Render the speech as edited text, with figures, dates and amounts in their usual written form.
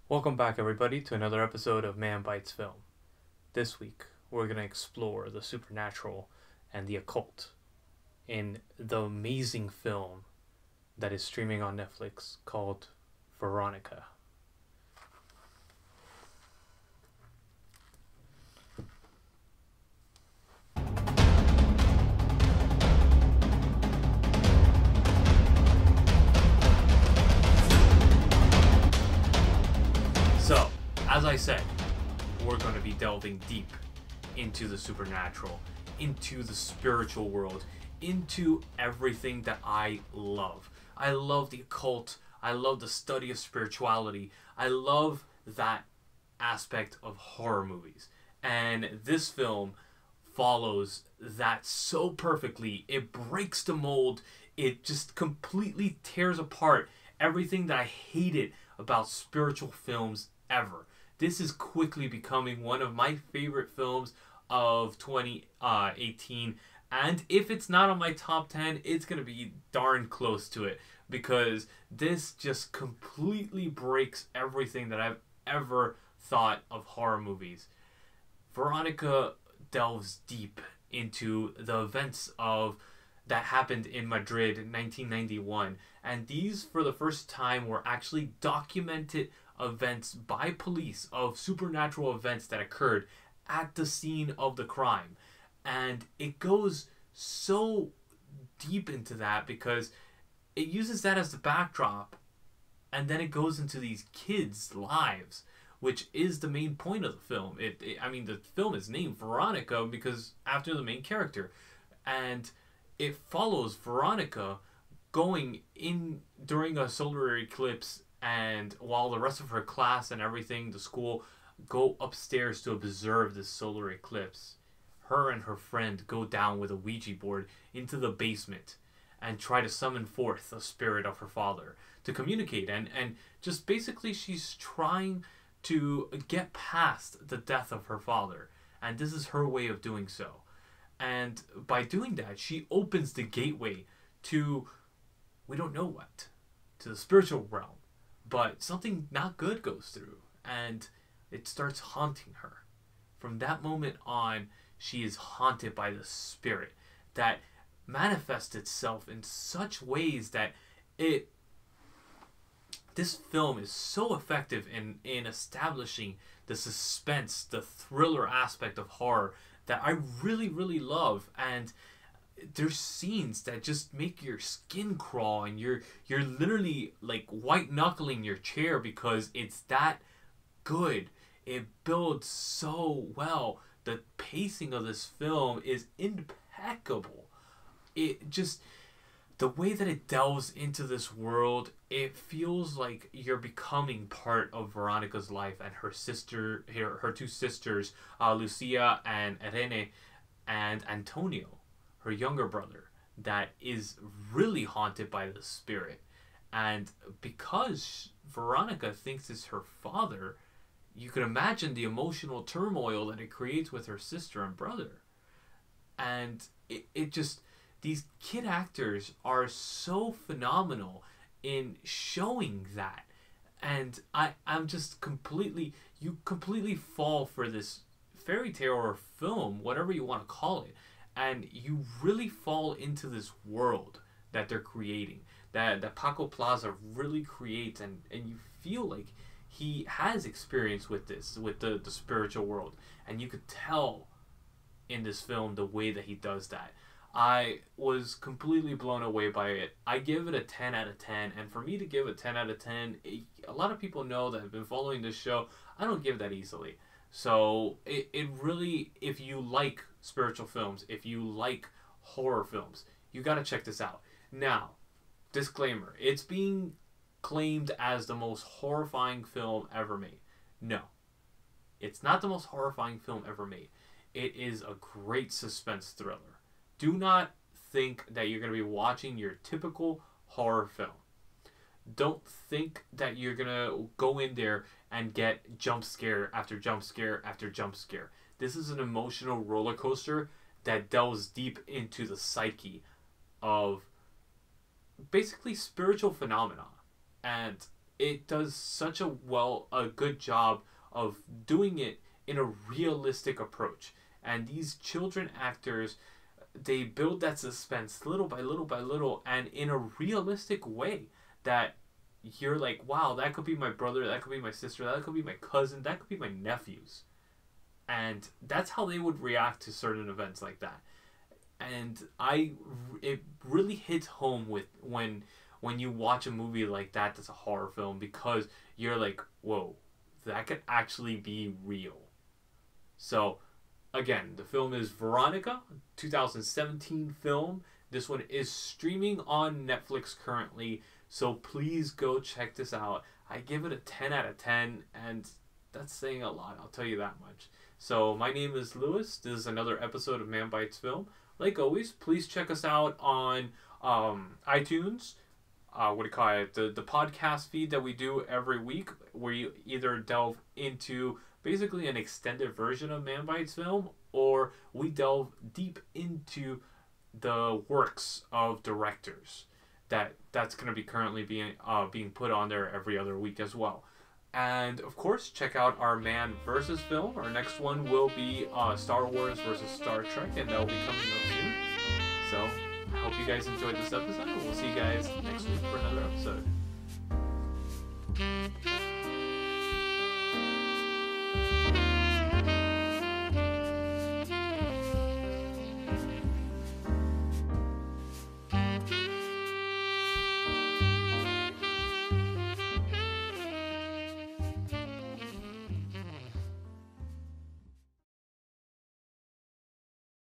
Welcome back, everybody, to another episode of Man Bites Film. This week, we're going to explore the supernatural and the occult in the amazing film that is streaming on Netflix called Veronica. So, as I said, we're going to be delving deep into the supernatural, into the spiritual world, into everything that I love. I love the occult. I love the study of spirituality. I love that aspect of horror movies. And this film follows that so perfectly. It breaks the mold. It just completely tears apart everything that I hated about spiritual films ever. This is quickly becoming one of my favorite films of 2018. And if it's not on my top 10, it's going to be darn close to it. Because this just completely breaks everything that I've ever thought of horror movies. Veronica delves deep into the events of that happened in Madrid in 1991, and these for the first time were actually documented events by police of supernatural events that occurred at the scene of the crime. And it goes so deep into that because it uses that as the backdrop, and then it goes into these kids' lives, which is the main point of the film. The film is named Veronica because after the main character, and it follows Veronica going in during a solar eclipse, and while the rest of her class and everything, the school, go upstairs to observe this solar eclipse. Her and her friend go down with a Ouija board into the basement and try to summon forth the spirit of her father to communicate. And just basically she's trying to get past the death of her father. And this is her way of doing so. And by doing that, she opens the gateway to, we don't know what, to the spiritual realm. But something not good goes through, and it starts haunting her. From that moment on, she is haunted by the spirit that manifests itself in such ways that this film is so effective in establishing the suspense, the thriller aspect of horror that I really, really love. And there's scenes that just make your skin crawl, and you're literally like white knuckling your chair because it's that good. It builds so well. The pacing of this film is impeccable. It just, the way that it delves into this world, it feels like you're becoming part of Veronica's life and her two sisters, Lucia and Irene, and Antonio, her younger brother, that is really haunted by the spirit. And because Veronica thinks it's her father, you can imagine the emotional turmoil that it creates with her sister and brother. And it just, these kid actors are so phenomenal in showing that. And I'm just completely, you completely fall for this fairy tale or film, whatever you want to call it, and you really fall into this world that they're creating, that Paco Plaza really creates, and you feel like he has experience with this, with the spiritual world, and you could tell in this film the way that he does that. I was completely blown away by it. I give it a 10 out of 10, and for me to give a 10 out of 10, a lot of people know that have been following this show, I don't give that easily. So it really, if you like spiritual films, if you like horror films, you gotta check this out. Now, disclaimer, it's being claimed as the most horrifying film ever made. No, it's not the most horrifying film ever made. It is a great suspense thriller. Do not think that you're going to be watching your typical horror film. Don't think that you're going to go in there and get jump scare after jump scare after jump scare. This is an emotional roller coaster that delves deep into the psyche of basically spiritual phenomena. And it does such a good job of doing it in a realistic approach. And these children actors, they build that suspense little by little by little, and in a realistic way that you're like, wow, that could be my brother, that could be my sister, that could be my cousin, that could be my nephews. And that's how they would react to certain events like that. And it really hits home with when you watch a movie like that that's a horror film, because you're like, whoa, that could actually be real. So again, the film is Veronica, 2017 film. This one is streaming on Netflix currently, so please go check this out. I give it a 10 out of 10, and that's saying a lot, I'll tell you that much. So my name is Lewis. This is another episode of Man Bites Film. Like always, please check us out on iTunes. What do you call it? The podcast feed that we do every week, where you either delve into basically an extended version of Man Bites Film, or we delve deep into the works of directors that's going to be currently being put on there every other week as well. And of course, check out our Man versus film. Our next one will be Star Wars versus Star Trek, and that will be coming up soon. So I hope you guys enjoyed this episode, and we'll see you guys next week for another episode.